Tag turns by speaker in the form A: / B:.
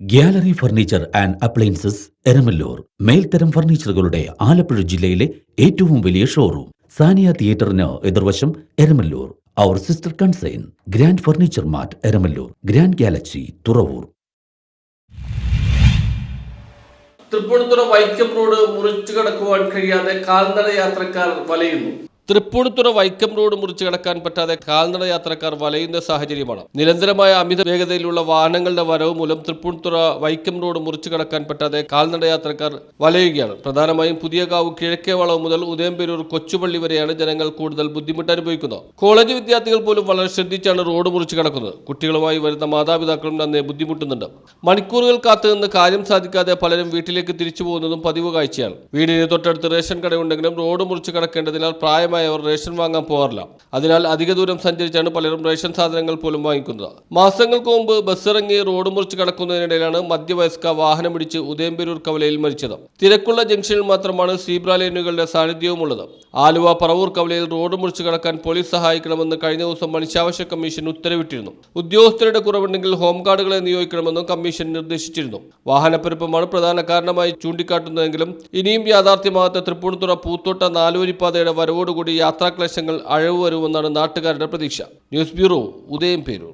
A: Gallery furniture and appliances Eramalloor. മേൽത്തരം ഫർണിച്ചറുകളുടെ ആലപ്പുഴ ജില്ലയിലെ ഏറ്റവും വലിയ ഷോറൂം. സാനിയ തിയേറ്ററിന് എതിർവശം എരമല്ലൂർ. അവർ sister concern Grand Furniture Mart Eramalloor, Grand Galaxy Thuravoor.
B: Thrippunithura Vaikom road മുറിച്ചു കടക്കുവാൻ കഴിയാതെ കാൽനട യാത്രക്കാർ വലയുന്നു. തൃപ്പൂണിത്തുറ വൈക്കം റോഡ് മുറിച്ചു കടക്കാൻ പറ്റാതെ കാൽനട യാത്രക്കാർ വലയുന്ന സാഹചര്യമാണ്. നിരന്തരമായ അമിത വേഗതയിലുള്ള വാഹനങ്ങളുടെ വരവ് മൂലം തൃപ്പൂണിത്തുറ വൈക്കം റോഡ് മുറിച്ചു കടക്കാൻ പറ്റാതെ കാൽനട യാത്രക്കാർ വലയുകയാണ്. പ്രധാനമായും പുതിയകാവ് കിഴക്കേ വളവ് മുതൽ ഉദയംപേരൂർ കൊച്ചുപള്ളി വരെയാണ് ജനങ്ങൾ കൂടുതൽ ബുദ്ധിമുട്ട് അനുഭവിക്കുന്നത്. കോളേജ് വിദ്യാർത്ഥികൾ പോലും വളരെ ശ്രദ്ധിച്ചാണ് റോഡ് മുറിച്ചു കടക്കുന്നത്. കുട്ടികളുമായി വരുന്ന മാതാപിതാക്കളും നന്നേ ബുദ്ധിമുട്ടുന്നുണ്ട്. മണിക്കൂറുകൾ കാത്തുനിന്ന് കാര്യം സാധിക്കാതെ പലരും വീട്ടിലേക്ക് തിരിച്ചു പോകുന്നതും പതിവ് കാഴ്ചയാണ്. വീടിന് തൊട്ടടുത്ത് റേഷൻ കടയുണ്ടെങ്കിലും റോഡ് മുറിച്ചു കടക്കേണ്ടതിനാൽ പ്രായമായ അവർ റേഷൻ വാങ്ങാൻ പോകാറില്ല. അതിനാൽ അധിക ദൂരം സഞ്ചരിച്ചാണ് പലരും റേഷൻ സാധനങ്ങൾ പോലും വാങ്ങിക്കുന്നത്. മാസങ്ങൾക്ക് മുമ്പ് ബസ്സിറങ്ങി റോഡ് മുറിച്ച് കടക്കുന്നതിനിടയിലാണ് മധ്യവയസ്ക വാഹനമിടിച്ച് ഉദയംപേരൂർ കവലയിൽ മരിച്ചത്. തിരക്കുള്ള ജംഗ്ഷനിൽ മാത്രമാണ് സീബ്ര ലൈനുകളുടെ സാന്നിധ്യവുമുള്ളത്. ആലുവ പറവൂർ കവലയിൽ റോഡ് മുറിച്ച് കടക്കാൻ പോലീസ് സഹായിക്കണമെന്ന് കഴിഞ്ഞ ദിവസം മനുഷ്യാവകാശ കമ്മീഷൻ ഉത്തരവിട്ടിരുന്നു. ഉദ്യോഗസ്ഥരുടെ കുറവുണ്ടെങ്കിൽ ഹോംഗാർഡുകളെ നിയോഗിക്കണമെന്നും കമ്മീഷൻ നിർദ്ദേശിച്ചിരുന്നു. വാഹനപ്പെരുപ്പമാണ് പ്രധാന കാരണമായി ചൂണ്ടിക്കാട്ടുന്നതെങ്കിലും ഇനിയും യാഥാർത്ഥ്യമാകാത്ത തൃപ്പൂണിത്തുറ പൂത്തോട്ട നാലുവരിപ്പാതയുടെ വരവോടുകൂടി യാത്രാക്ലേശങ്ങൾ അഴവ് വരുമെന്നാണ് നാട്ടുകാരുടെ പ്രതീക്ഷ. News bureau, Udayamperoor.